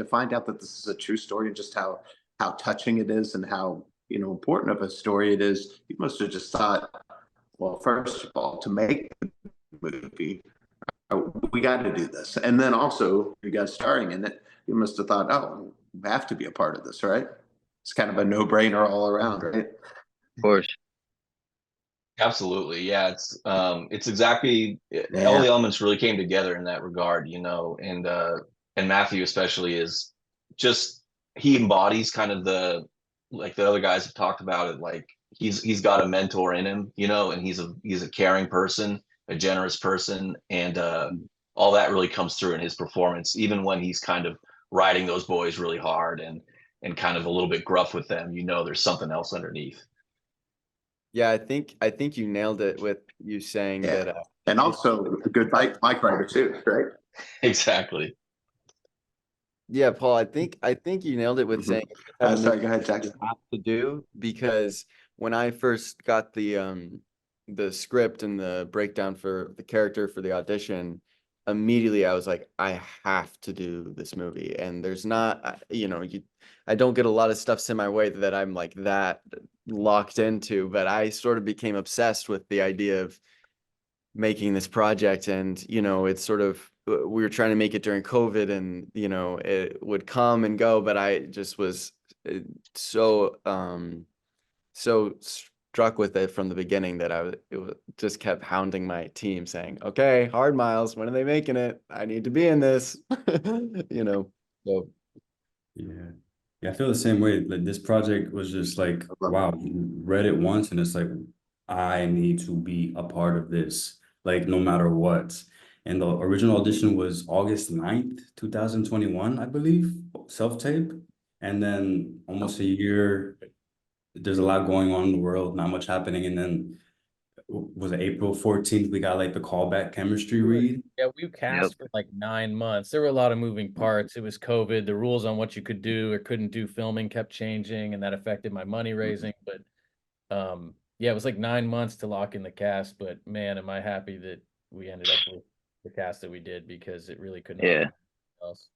find out that this is a true story and just how touching it is and how important of a story it is, you must have just thought, well, first of all, to make the movie, we got to do this, and then also you got starring in it. You must have thought, oh, we have to be a part of this, right? It's kind of a no-brainer all around, right? Of course. Absolutely. Yeah, it's exactly all Yeah, the elements really came together in that regard, and Matthew especially is just he embodies kind of the like the other guys have talked about it, like he's got a mentor in him, and he's a caring person, a generous person, and all that really comes through in his performance, even when he's kind of riding those boys really hard and kind of a little bit gruff with them, there's something else underneath. Yeah, I think you nailed it with you saying yeah, that and also a good bike rider too, right? Exactly. yeah, Paul, I think you nailed it with Mhm. saying the type of Sorry, movie go ahead, you Jackson. have to do, because when I first got the script and the breakdown for the character for the audition, immediately I was like, I have to do this movie. And there's not I don't get a lot of stuff sent my way that I'm like that locked into, but I sort of became obsessed with the idea of making this project. And it's sort of we were trying to make it during COVID, and it would come and go, but I just was uh, so so struck with it from the beginning that just kept hounding my team saying, okay, Hard Miles, when are they making it? I need to be in this. So Yeah. Yeah, I feel the same way. Like this project was just like, wow, you read it once and it's like, I need to be a part of this, like no matter what. And the original audition was August 9th, 2021, I believe, self-tape. And then almost a year, there's a lot going on in the world, not much happening. And then was it April 14th, we got like the callback chemistry read. Yeah, we Yep. cast for like 9 months. There were a lot of moving parts. It was COVID. The rules on what you could do or couldn't do filming kept changing, and that affected my money raising. But yeah, it was like 9 months to lock in the cast. But man, am I happy that we ended up with the cast that we did, because it really could not have Yeah. been else.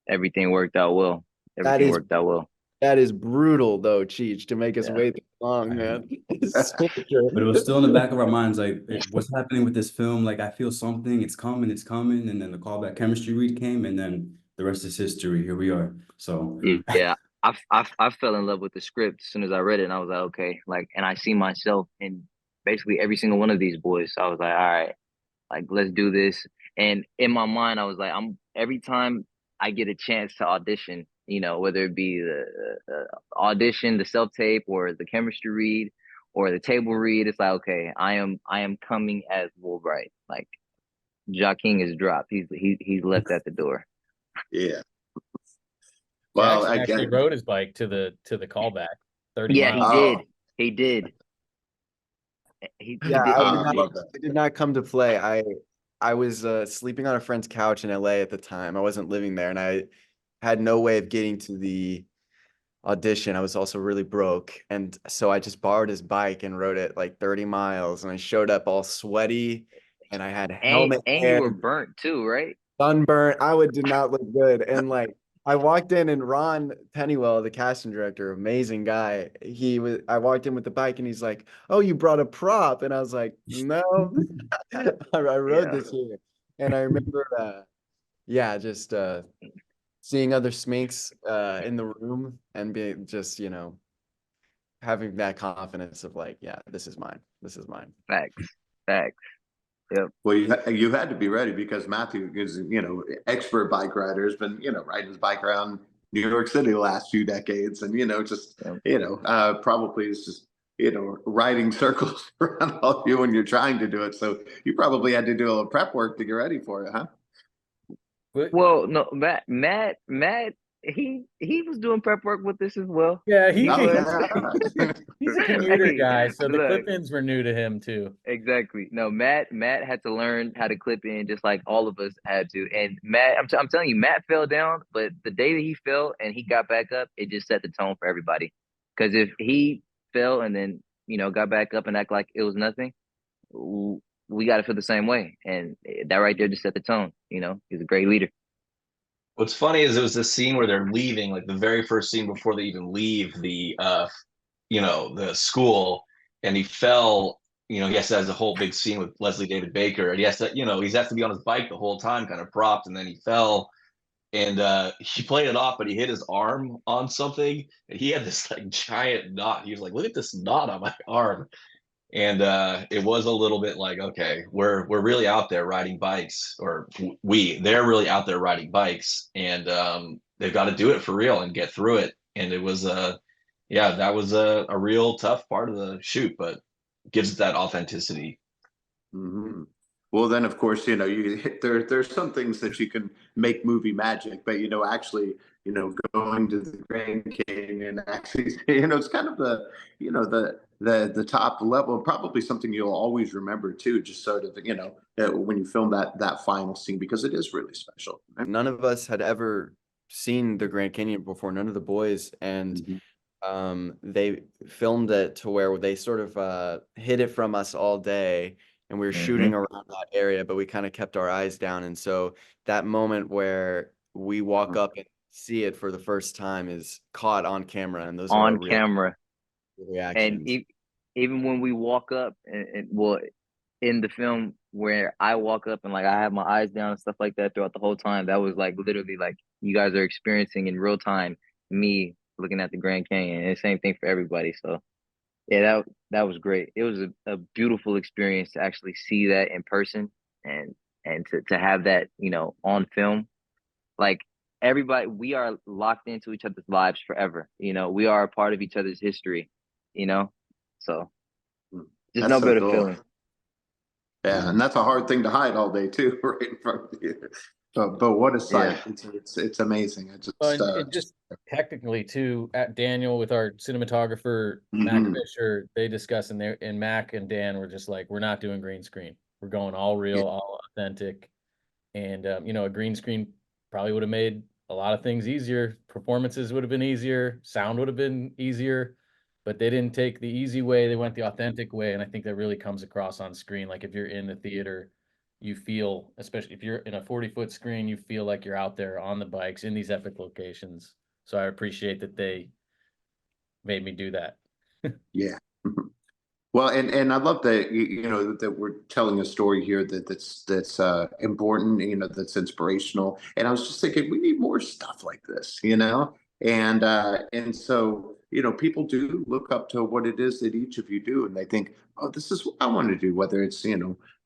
Everything worked out well. that Everything is worked out well. that is brutal though, Cheech, to make us Yeah. wait this long, Right. man. It's so true. But it was still in the back of our minds, like, what's happening with this film? Like, I feel something, it's coming, it's coming. And then the callback chemistry read came, and then the rest is history. Here we are. So, Yeah. I fell in love with the script as soon as I read it, and I was like, okay, like, and I see myself in basically every single one of these boys. So I was like, all right, like let's do this. And in my mind, I was like, I'm every time I get a chance to audition, whether it be the audition, the self tape, or the chemistry read, or the table read, it's like, okay, I am coming as Woolbright. Like Joaquin is dropped. He's left at the door. Yeah. Well, Jackson actually again, rode his bike to the callback, 30 Yeah, he miles. did. oh, He did. He Yeah, did. I He did not did. love that. I did not come to play. I was sleeping on a friend's couch in LA at the time. I wasn't living there, and I had no way of getting to the audition. I was also really broke, and so I just borrowed his bike and rode it like 30 miles, and I showed up all sweaty, and I had helmet And you hair, were burnt too, right? sunburnt. Did not look good. And like I walked in, and Ron Pennywell, the casting director, amazing guy. I walked in with the bike, and he's like, "Oh, you brought a prop." And I was like, "No, I rode Yeah. this here." And I remember yeah, just seeing other Sminks in the room and being just, having that confidence of like, yeah, this is mine. This is mine. Facts. Facts. Yep. Well, you had to be ready because Matthew is, expert bike rider, has been, riding his bike around New York City the last few decades, and just, Yep. probably is just, riding circles around all of you when you're trying to do it. So you probably had to do a little prep work to get ready for it, huh? But Well, no, Matt, he was doing prep work with this as well. yeah, He Oh was. yeah. he's a commuter Hey, guy, so the look, clip-ins were new to him too. exactly. No, Matt had to learn how to clip in just like all of us had to. And I'm telling you, Matt fell down, but the day that he fell and he got back up, it just set the tone for everybody. Because if he fell and then got back up and act like it was nothing, we got to feel the same way. And that right there just set the tone. He's a great leader. What's funny is it was this scene where they're leaving, like the very first scene before they even leave the school, and he fell. He has a whole big scene with Leslie David Baker, and he has to be on his bike the whole time, kind of propped, and then he fell, and he played it off, but he hit his arm on something, and he had this like giant knot. He was like, "Look at this knot on my arm." And it was a little bit like, okay, we're really out there riding bikes, or they're really out there riding bikes, and they've got to do it for real and get through it. And it was yeah, that was a real tough part of the shoot, but gives it that authenticity. Mhm. Well, then, of course, there's some things that you can make movie magic, but actually, going to the Grand Canyon, actually, it's kind of the top level, probably something you'll always remember too, just sort of, when you film that final scene, because it is really special. None of us had ever seen the Grand Canyon before, none of the boys, and they filmed it to where they sort of hid it from us all day, and we were shooting around that area, but we kind of kept our eyes down. And so that moment where we walk up and see it for the first time is caught on camera, and those are On real camera. And reactions. even when we walk up, and well, in the film where I walk up and like I have my eyes down and stuff like that throughout the whole time, that was like literally like you guys are experiencing in real time me looking at the Grand Canyon. And the same thing for everybody. So yeah, that was great. It was a beautiful experience to actually see that in person, and to have that, on film. Like everybody, we are locked into each other's lives forever. We are a part of each other's history, you know? So just That's no so better cool. feeling. Yeah, and that's a hard thing to hide all day too, right in front of you. But what a sight! Yeah. It's amazing. And just technically too, at Daniel with our cinematographer Mac Mhm. Fisher, they discuss and Mac and Dan were just like, we're not doing green screen. We're going all real, all authentic. And a green screen probably would have made a lot of things easier. Performances would have been easier, sound would have been easier, but they didn't take the easy way. They went the authentic way, and I think that really comes across on screen. Like if you're in the theater, you feel, especially if you're in a 40-foot screen, you feel like you're out there on the bikes in these epic locations. So I appreciate that they made me do that. Yeah. Well, and I love that that we're telling a story here that's important, that's inspirational. And I was just thinking we need more stuff like this, and so people do look up to what it is that each of you do, and they think, oh, this is what I want to do, whether it's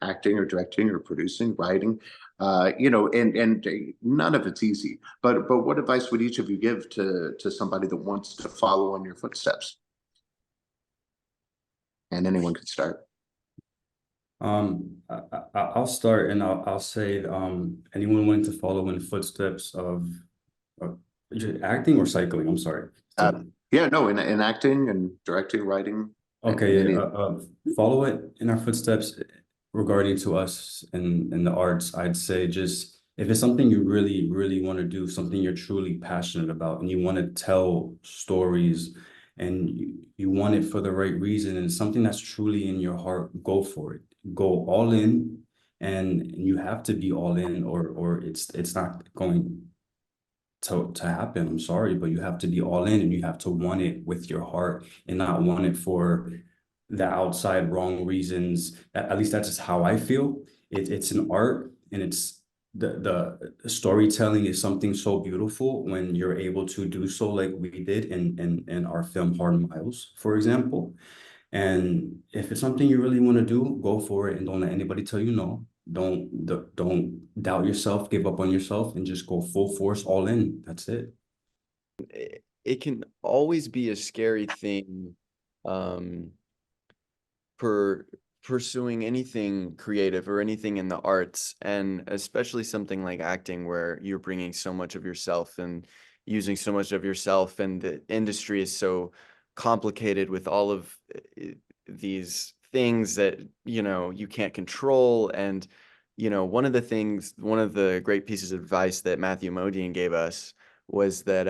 acting or directing or producing, writing, and none of it's easy. But what advice would each of you give to somebody that wants to follow in your footsteps? And anyone could start. I'll start, and I'll say, anyone wanting to follow in the footsteps of acting or cycling. I'm sorry. Yeah, no, in acting and directing, writing. Okay, and follow it in our footsteps regarding to us in the arts. I'd say just if it's something you really, really want to do, something you're truly passionate about, and you want to tell stories, and you want it for the right reason, and something that's truly in your heart, go for it. Go all in, and you have to be all in, or it's not going to happen. I'm sorry, but you have to be all in, and you have to want it with your heart and not want it for the outside wrong reasons. At least that's just how I feel. It's an art, and it's the storytelling is something so beautiful when you're able to do so, like we did in our film Hard Miles, for example. And if it's something you really want to do, go for it, and don't let anybody tell you no. Don't doubt yourself, give up on yourself, and just go full force, all in. That's it. It can always be a scary thing for pursuing anything creative or anything in the arts, and especially something like acting where you're bringing so much of yourself and using so much of yourself, and the industry is so complicated with all of these things that you can't control. And one of the great pieces of advice that Matthew Modine gave us was that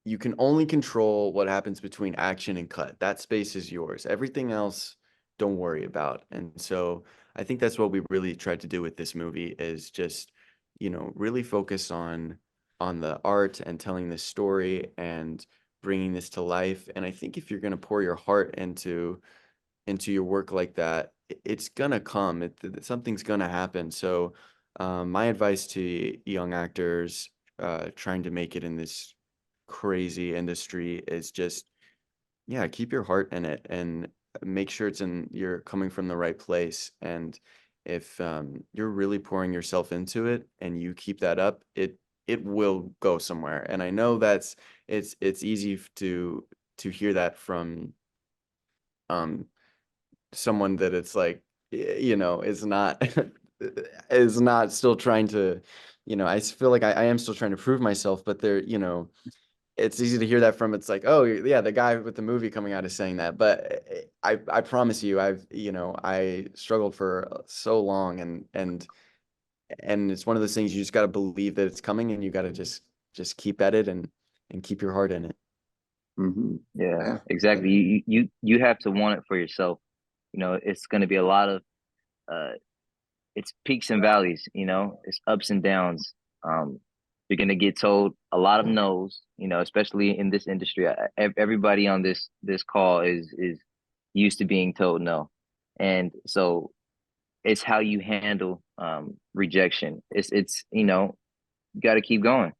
you can only control what happens between action and cut. That space is yours. Everything else, don't worry about. And so I think that's what we really tried to do with this movie, is just really focus on the art and telling this story and bringing this to life. And I think if you're going to pour your heart into your work like that, it's gonna come. Something's gonna happen. So, my advice to young actors trying to make it in this crazy industry is just, yeah, keep your heart in it and make sure you're coming from the right place. And if you're really pouring yourself into it and you keep that up, it will go somewhere. And I know it's easy to hear that from um someone that it's like, is not is not still trying to, I feel like I am still trying to prove myself, but it's easy to hear that from. It's like, oh yeah, the guy with the movie coming out is saying that, but I promise you, I struggled for so long, and it's one of those things you just got to believe that it's coming, and you got to just keep at it and keep your heart in it. Mhm. Yeah, Yeah. exactly. You have to want it for yourself. It's going to be a lot of uh it's peaks and valleys, it's ups and downs. You're going to get told a lot of no's, especially in this industry. Everybody on this call is used to being told no. And so it's how you handle rejection. It's you got to keep going.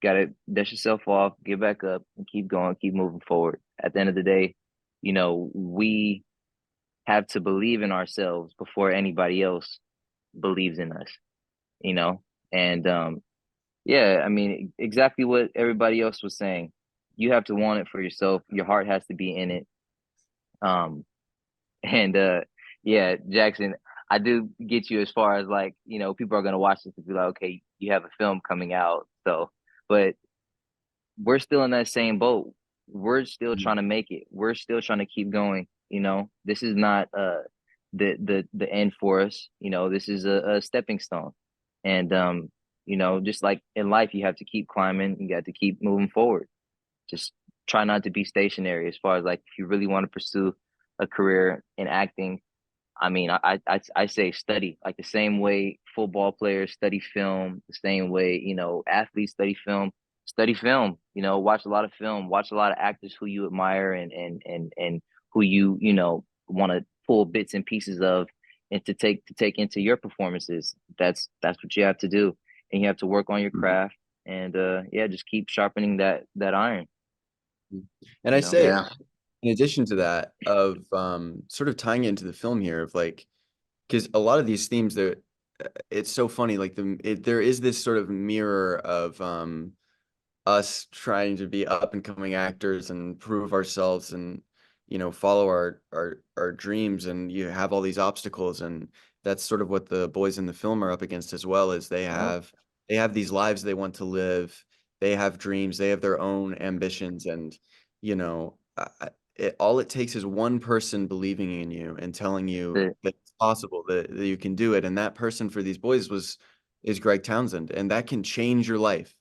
Got to dust yourself off, get back up, and keep going, keep moving forward. At the end of the day, we have to believe in ourselves before anybody else believes in us, you know? And yeah, I mean, exactly what everybody else was saying. You have to want it for yourself. Your heart has to be in it. Um, and yeah, Jackson, I do get you as far as like, people are gonna watch this and be like, okay, you have a film coming out. So, but we're still in that same boat. We're still trying to make it. We're still trying to keep going. This is not the end for us. This is a stepping stone. And just like in life, you have to keep climbing. You got to keep moving forward. Just try not to be stationary. As far as like, if you really want to pursue a career in acting, I mean, I say study, like the same way football players study film, the same way, athletes study film, watch a lot of film, watch a lot of actors who you admire and who you want to pull bits and pieces of and to take into your performances. That's what you have to do. And you have to work on your craft and yeah, just keep sharpening that iron. And I You know? say, Yeah. in addition to that, of sort of tying into the film here, of like, because a lot of these themes, it's so funny, like there is this sort of mirror of us trying to be up and coming actors and prove ourselves and follow our dreams, and you have all these obstacles, and that's sort of what the boys in the film are up against as well. Is they have these lives they want to live, they have dreams, they have their own ambitions, and all it takes is one person believing in you and telling you The- that it's possible, that you can do it. And that person for these boys is Greg Townsend, and that can change your life.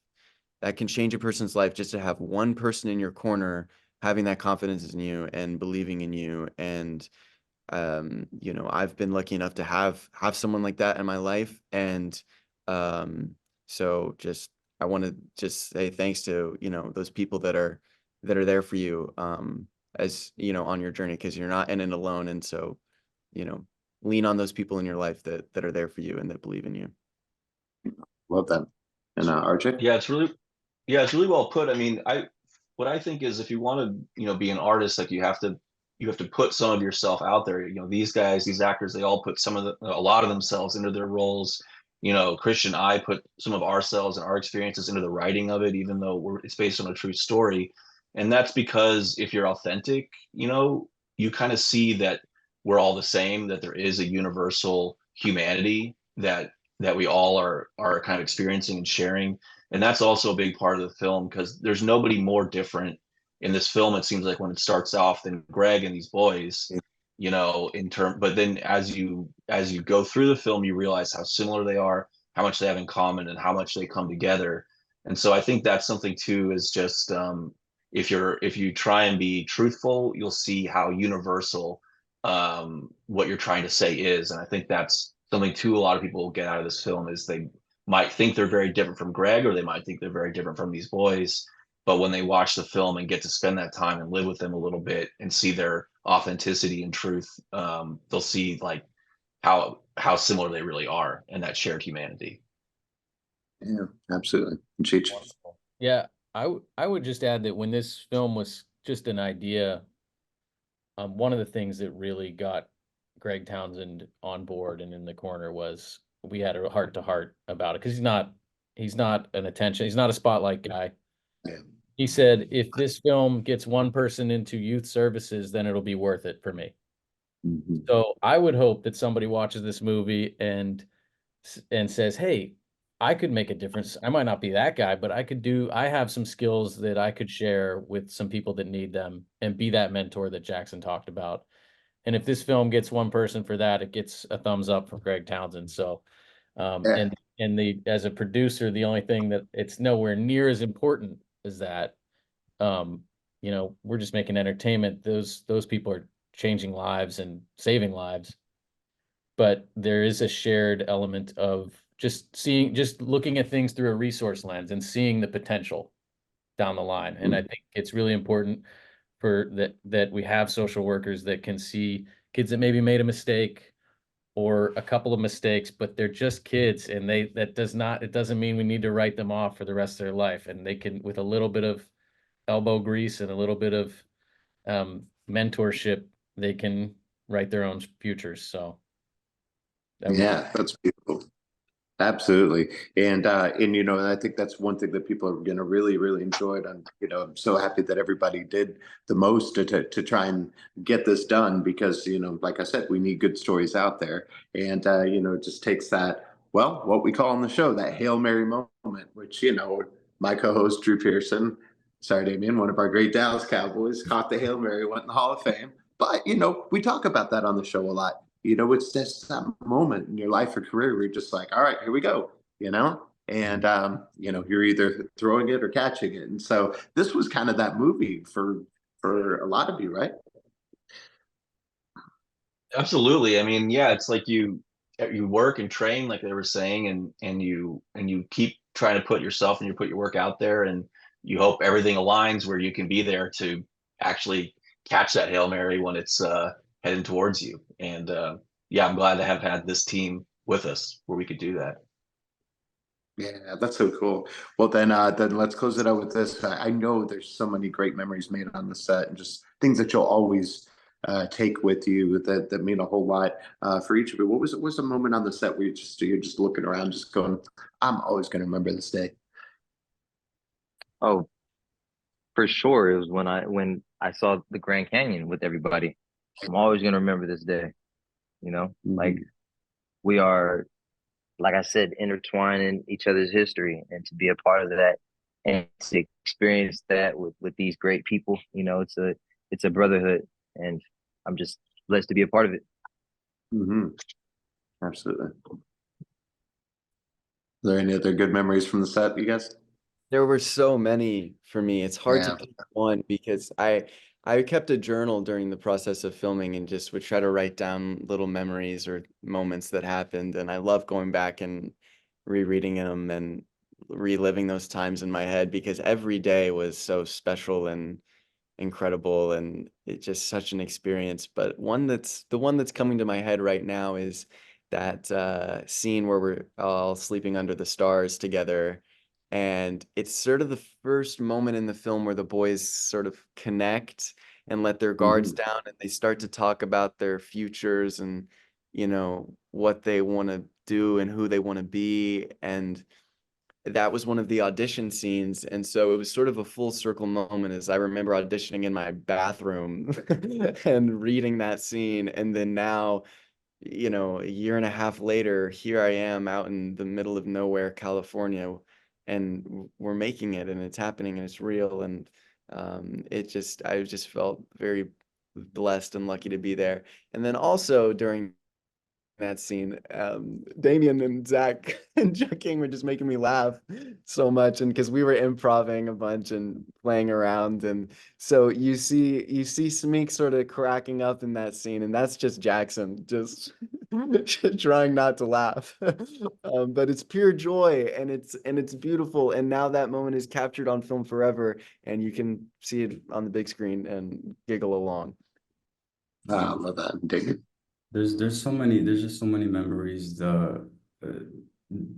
That can change a person's life, just to have one person in your corner having that confidence in you and believing in you. And I've been lucky enough to have someone like that in my life. And so just I want to just say thanks to those people that are there for you, as on your journey, because you're not in it alone. And so you know lean on those people in your life that are there for you and that believe in you. Love that. And RJ? Yeah, it's really well put. I mean, what I think is, if you want to, be an artist, like you have to put some of yourself out there. These guys, these actors, they all put a lot of themselves into their roles. Christian, I put some of ourselves and our experiences into the writing of it, even though it's based on a true story. And that's because if you're authentic, you kind of see that we're all the same, that there is a universal humanity that we all are kind of experiencing and sharing. And that's also a big part of the film, because there's nobody more different in this film, it seems like, when it starts off, than Greg and these boys, but then as you go through the film, you realize how similar they are, how much they have in common, and how much they come together. And so I think that's something too, is just if you try and be truthful, you'll see how universal what you're trying to say is. And I think that's something too a lot of people get out of this film, is they might think they're very different from Greg, or they might think they're very different from these boys. But when they watch the film and get to spend that time and live with them a little bit and see their authenticity and truth, they'll see like how similar they really are and that shared humanity. Yeah, absolutely. And Cheech. Wonderful. Yeah, I would just add that when this film was just an idea, one of the things that really got Greg Townsend on board and in the corner was we had a heart to heart about it because he's not he's not a spotlight guy. Yeah. He said, if this film gets one person into youth services, then it'll be worth it for me. Mhm. So I would hope that somebody watches this movie and says, "Hey, I could make a difference. I might not be that guy, but I have some skills that I could share with some people that need them and be that mentor that Jackson talked about." And if this film gets one person for that, it gets a thumbs up from Greg Townsend. So, Yeah. and as a producer, the only thing that it's nowhere near as important as that. We're just making entertainment. Those people are changing lives and saving lives. But there is a shared element of just looking at things through a resource lens and seeing the potential down the line. And I think it's really important for that we have social workers that can see kids that maybe made a mistake or a couple of mistakes, but they're just kids, and it doesn't mean we need to write them off for the rest of their life. And they can, with a little bit of elbow grease and a little bit of mentorship, they can write their own futures. So Yeah, that's beautiful. Absolutely. And I think that's one thing that people are going to really, really enjoy it. And, I'm so happy that everybody did the most to try and get this done because, like I said, we need good stories out there. And, it just takes that, well, what we call on the show, that Hail Mary moment, which, my co-host, Drew Pearson, sorry, Damien, one of our great Dallas Cowboys, caught the Hail Mary, went in the Hall of Fame. But, we talk about that on the show a lot. It's just that moment in your life or career where you're just like, all right, here we go, and, you're either throwing it or catching it. And so this was kind of that movie for a lot of you, right? Absolutely. I mean, yeah, it's like you work and train, like they were saying, and you keep trying to put yourself and you put your work out there, and you hope everything aligns where you can be there to actually catch that Hail Mary when it's heading towards you. And yeah, I'm glad to have had this team with us where we could do that. Yeah, that's so cool. Well, then let's close it out with this. I know there's so many great memories made on the set and just things that you'll always take with you that mean a whole lot for each of you. What was a moment on the set where you're just looking around, just going, I'm always going to remember this day? Oh, for sure. It was when I saw the Grand Canyon with everybody. I'm always gonna remember this day. Like we are, like I said, intertwined in each other's history, and to be a part of that and to experience that with these great people, it's a brotherhood, and I'm just blessed to be a part of it. Mm-hmm. Absolutely. Are there any other good memories from the set, you guys? There were so many for me. It's hard Yeah. to pick one because I kept a journal during the process of filming and just would try to write down little memories or moments that happened. And I love going back and rereading them and reliving those times in my head because every day was so special and incredible and it's just such an experience. But the one that's coming to my head right now is that scene where we're all sleeping under the stars together. And it's sort of the first moment in the film where the boys sort of connect and let their guards down and they start to talk about their futures and, what they want to do and who they want to be. And that was one of the audition scenes. And so it was sort of a full circle moment as I remember auditioning in my bathroom and reading that scene. And then now, a year and a half later, here I am out in the middle of nowhere, California, and we're making it and it's happening and it's real. And I just felt very blessed and lucky to be there. And then also during that scene. Damien and Zach and Jack King were just making me laugh so much, and because we were improvising a bunch and playing around, and so you see Smeek sort of cracking up in that scene, and that's just Jackson just trying not to laugh. But it's pure joy, and it's beautiful, and now that moment is captured on film forever, and you can see it on the big screen and giggle along. I love that. Dig it. There's just so many memories. The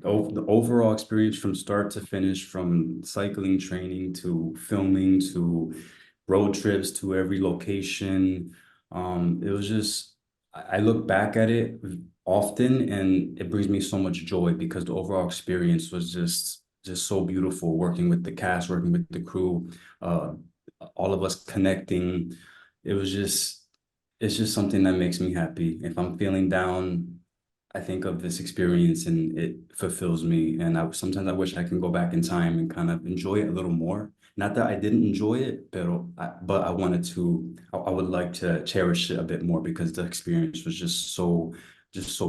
overall experience from start to finish, from cycling training to filming to road trips to every location. It was just, I look back at it often and it brings me so much joy because the overall experience was just so beautiful, working with the cast, working with the crew, all of us connecting. It was just, it's just something that makes me happy. If I'm feeling down, I think of this experience and it fulfills me. And sometimes I wish I can go back in time and kind of enjoy it a little more. Not that I didn't enjoy it, but I wanted to, I would like to cherish it a bit more because the experience was just so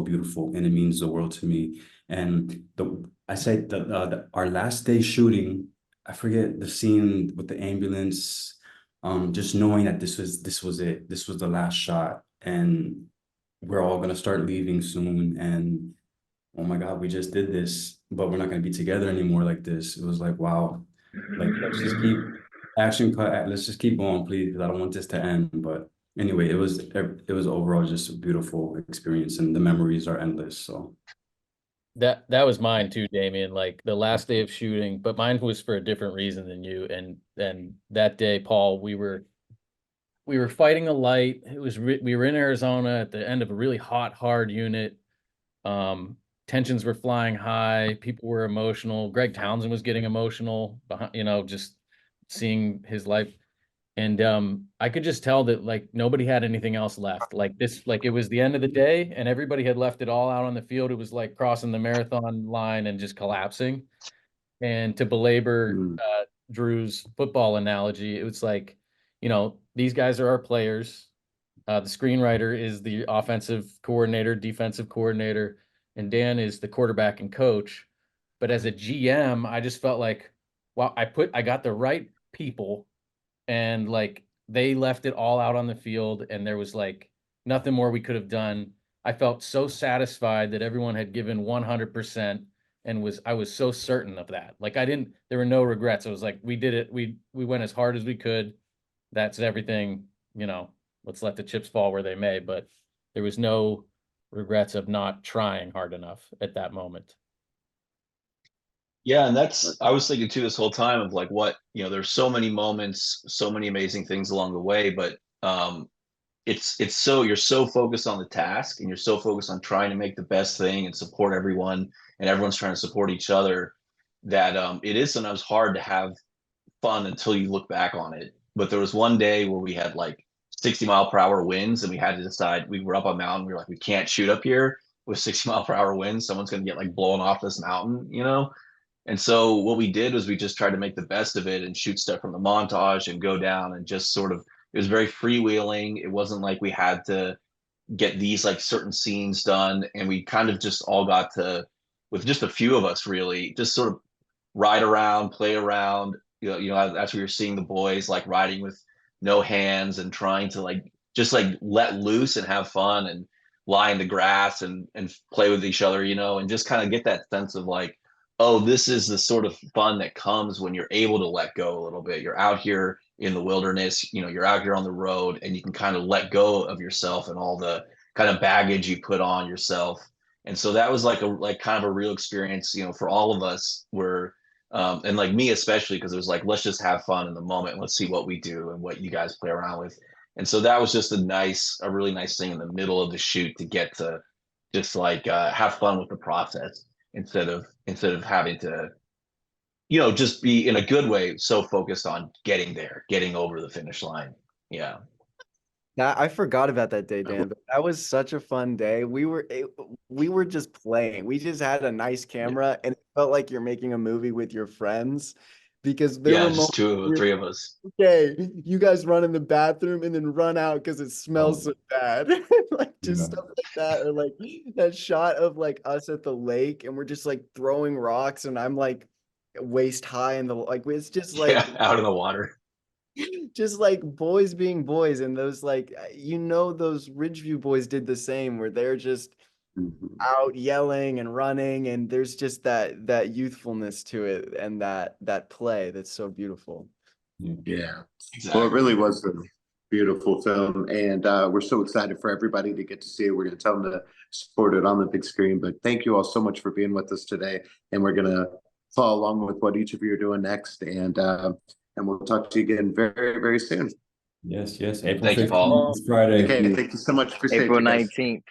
beautiful and it means the world to me. And I said our last day shooting, I forget the scene with the ambulance, just knowing that this was it, this was the last shot, and we're all gonna start leaving soon, and oh my God, we just did this, but we're not gonna be together anymore like this. It was like, wow, like let's just keep action cut, let's just keep going, please, because I don't want this to end. But anyway, it was overall just a beautiful experience, and the memories are endless. So That was mine too, Damien. Like the last day of shooting, but mine was for a different reason than you. And that day, Paul, we were fighting a light. It was we were in Arizona at the end of a really hot, hard unit. Tensions were flying high. People were emotional. Greg Townsend was getting emotional behind, just seeing his life. And I could just tell that like nobody had anything else left. Like it was the end of the day and everybody had left it all out on the field. It was like crossing the marathon line and just collapsing. And to belabor Drew's football analogy, it was like, these guys are our players. The screenwriter is the offensive coordinator, defensive coordinator, and Dan is the quarterback and coach. But as a GM, I just felt like, wow, I got the right people, and like they left it all out on the field, and there was like nothing more we could have done. I felt so satisfied that everyone had given 100%, and I was so certain of that. Like there were no regrets. It was like we did it. We went as hard as we could. That's everything, let's let the chips fall where they may, but there was no regrets of not trying hard enough at that moment. Yeah, and I was thinking too this whole time of like what, there's so many moments, so many amazing things along the way, but it's so you're so focused on the task and you're so focused on trying to make the best thing and support everyone, and everyone's trying to support each other, that it is sometimes hard to have fun until you look back on it. But there was one day where we had like 60-mile-per-hour winds and we had to decide. We were up a mountain, we were like, we can't shoot up here with 60-mile-per-hour winds, someone's going to get like blown off this mountain. And so what we did was we just tried to make the best of it and shoot stuff from the montage and go down and just sort of, it was very freewheeling. It wasn't like we had to get these like certain scenes done. And we kind of just all got to, with just a few of us really, just sort of ride around, play around. As we were seeing the boys like riding with no hands and trying to like just like let loose and have fun and lie in the grass and play with each other, and just kind of get that sense of like, oh, this is the sort of fun that comes when you're able to let go a little bit. You're out here in the wilderness, you're out here on the road, and you can kind of let go of yourself and all the kind of baggage you put on yourself. And so that was like kind of a real experience, for all of us, where and like me especially, because it was like, let's just have fun in the moment. Let's see what we do and what you guys play around with. And so that was just a really nice thing in the middle of the shoot to get to just like have fun with the process instead of having to, just be in a good way so focused on getting there, getting over the finish line. Yeah. I forgot about that day, Dan, but that was such a fun day. We were just playing. We just had a nice camera and it felt like you're making a movie with your friends. because there Yeah, were just moments two of the where, three of us. okay, you guys run in the bathroom and then run out because it smells Oh. so bad. Like just Yeah. stuff like that. Or like that shot of like us at the lake and we're just like throwing rocks and I'm like waist high in the like it's just like Yeah, out in the water. just like boys being boys. And those like those Ridgeview boys did the same where they're just Mhm. out yelling and running and there's just that youthfulness to it and that play that's so beautiful. Yeah. Yeah. Well, Exactly. it really was a beautiful film, and we're so excited for everybody to get to see it. We're going to tell them to support it on the big screen. But thank you all so much for being with us today, and we're going to follow along with what each of you are doing next, and we'll talk to you again very, very soon. Yes, yes. April Thank you, 15th, Paul. this Friday. Okay, thank you so much. Appreciate April you guys. 19th.